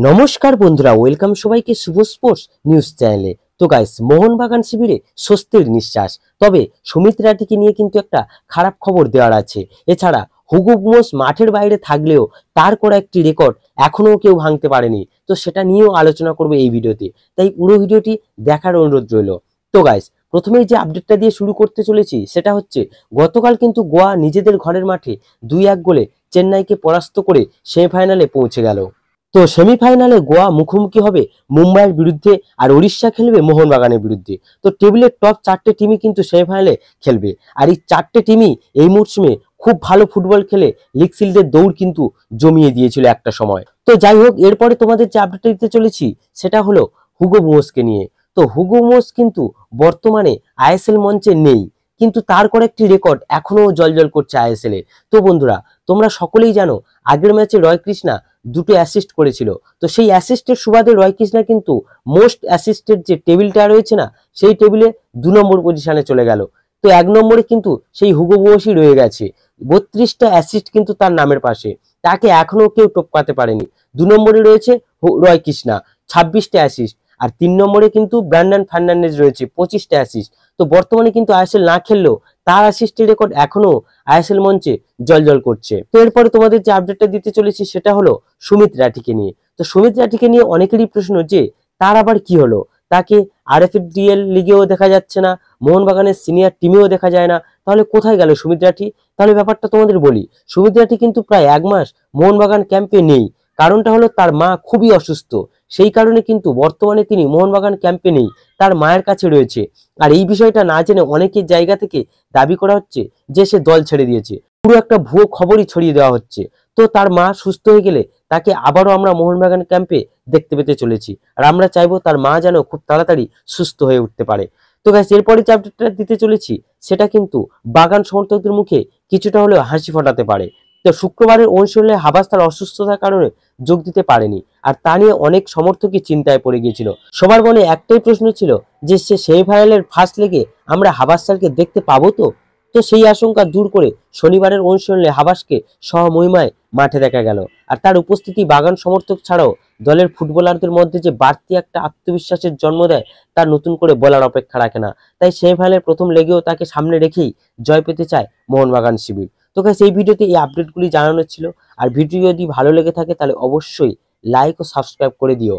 নমস্কার বন্ধুরা, ওয়েলকাম সবাইকে শুভ স্পোর্টস নিউজ চ্যানেলে। তো গাইস, মোহনবাগান শিবিরে স্বস্তির নিঃশ্বাস। তবে সুমিত রাঠিকে নিয়ে কিন্তু একটা খারাপ খবর দেওয়ার আছে। এছাড়া হুগো বুমস মাঠের বাইরে থাকলেও তার করা একটি রেকর্ড এখনো কেউ ভাঙতে পারেনি। তো সেটা নিয়েও আলোচনা করবে এই ভিডিওতে, তাই পুরো ভিডিওটি দেখার অনুরোধ রইল। তো গাইস, প্রথমেই যে আপডেটটা দিয়ে শুরু করতে চলেছি সেটা হচ্ছে গতকাল কিন্তু গোয়া নিজেদের ঘরের মাঠে 2-1 গোলে চেন্নাইকে পরাস্ত করে সেমিফাইনালে পৌঁছে গেল। তো সেমিফাইনালে গোয়া মুখোমুখি হবে মুম্বাইয়ের বিরুদ্ধে, আর উড়িষ্যা খেলবে মোহনবাগানের বিরুদ্ধে। তো টেবিলের টপ 4টে টিমই কিন্তু সেমিফাইনালে খেলবে, আর এই 4টে টিমই এই মরশুমে খুব ভালো ফুটবল খেলে লিগ শিল্ডের দৌড় কিন্তু জমিয়ে দিয়েছিল একটা সময়। তো যাই হোক, এরপরে তোমাদের যে আপডেটটা দিতে চলেছি সেটা হলো হুগো বুমসকে নিয়ে। তো হুগো বুমস কিন্তু বর্তমানে আইএসএল মঞ্চে নেই, কিন্তু তার করে একটি রেকর্ড এখনো জলজল করছে আইএসএল এ। তো বন্ধুরা, তোমরা সকলেই জানো আগের ম্যাচে রয় কৃষ্ণা 2টো অ্যাসিস্ট করেছিল। তো সেই অ্যাসিস্টের সুবাদে রয় কৃষ্ণা কিন্তু মোস্ট অ্যাসিস্টের যে টেবিলটা রয়েছে না, সেই টেবিলে 2 নম্বর পজিশনে চলে গেল। তো 1 নম্বরে কিন্তু সেই হুগো বুমসই রয়ে গেছে। 32টা অ্যাসিস্ট কিন্তু তার নামের পাশে, তাকে এখনো কেউ টপকাতে পারেনি। 2 নম্বরে রয়েছে রয় কৃষ্ণা, 26টা অ্যাসিস্ট। আর 3 নম্বরে কিন্তু ব্র্যান্ডন ফার্নান্ডেজ রয়েছে, 25টা অ্যাসিস্ট। তো বর্তমানে কিন্তু আইএসএল না খেললেও তার অ্যাসিস্টের রেকর্ড এখনো আইএসএল মঞ্চে জলজল করছে। তো এরপরে তোমাদের যে আপডেটটা দিতে চলেছি সেটা হলো সুমিত রাঠিকে নিয়ে। তো সুমিত রাঠিকে নিয়ে অনেকেরই প্রশ্ন যে তার আবার কি হলো, তাকে আরএফএল লিগেও দেখা যাচ্ছে না, মোহনবাগানের সিনিয়র টিমেও দেখা যায় না, তাহলে কোথায় গেল সুমিত রাঠি? তাহলে ব্যাপারটা তোমাদের বলি। সুমিত রাঠি কিন্তু প্রায় 1 মাস মোহনবাগান ক্যাম্পে নেই। কারণটা হলো তার মা খুবই অসুস্থ, সেই কারণে কিন্তু বর্তমানে তিনি মোহনবাগান ক্যাম্পে নেই, তার মায়ের কাছে রয়েছে। আর এই বিষয়টা না জেনে অনেকের জায়গা থেকে দাবি করা হচ্ছে যে সে দল ছেড়ে দিয়েছে। পুরো একটা ভুয়ো খবরই ছড়িয়ে দেওয়া হচ্ছে। তো তার মা সুস্থ হয়ে গেলে তাকে আবারও আমরা মোহনবাগান ক্যাম্পে দেখতে পেতে চলেছি, আর আমরা চাইবো তার মা যেন খুব তাড়াতাড়ি সুস্থ হয়ে উঠতে পারে। তো গাইস, এরপরে যে আপডেটটা দিতে চলেছি সেটা কিন্তু বাগান সমর্থকদের মুখে কিছুটা হলেও হাসি ফোটাতে পারে। তো শুক্রবারের অনুশীলনে হাবাস তার অসুস্থতার কারণে যোগ দিতে পারেনি, আর তা নিয়ে অনেক সমর্থকই চিন্তায় পড়ে গিয়েছিল। সবার মনে একটাই প্রশ্ন ছিল যে সে সেমিফাইনালের ফার্স্ট লেগে আমরা হাবাস স্যারকে দেখতে পাবো তো। তো সেই আশঙ্কা দূর করে শনিবারের অনুশীলনে হাবাসকে সহমহিমায় মাঠে দেখা গেল, আর তার উপস্থিতি বাগান সমর্থক ছাড়াও দলের ফুটবলারদের মধ্যে যে বাড়তি একটা আত্মবিশ্বাসের জন্ম দেয় তার নতুন করে বলার অপেক্ষা রাখে না। তাই সেমিফাইনালের প্রথম লেগেও তাকে সামনে রেখেই জয় পেতে চায় মোহনবাগান শিবির। তো গাইস, এই ভিডিওতে এই আপডেটগুলি জানানো ছিল। আর ভিডিও যদি ভালো লেগে থাকে তাহলে অবশ্যই লাইক ও সাবস্ক্রাইব করে দিও।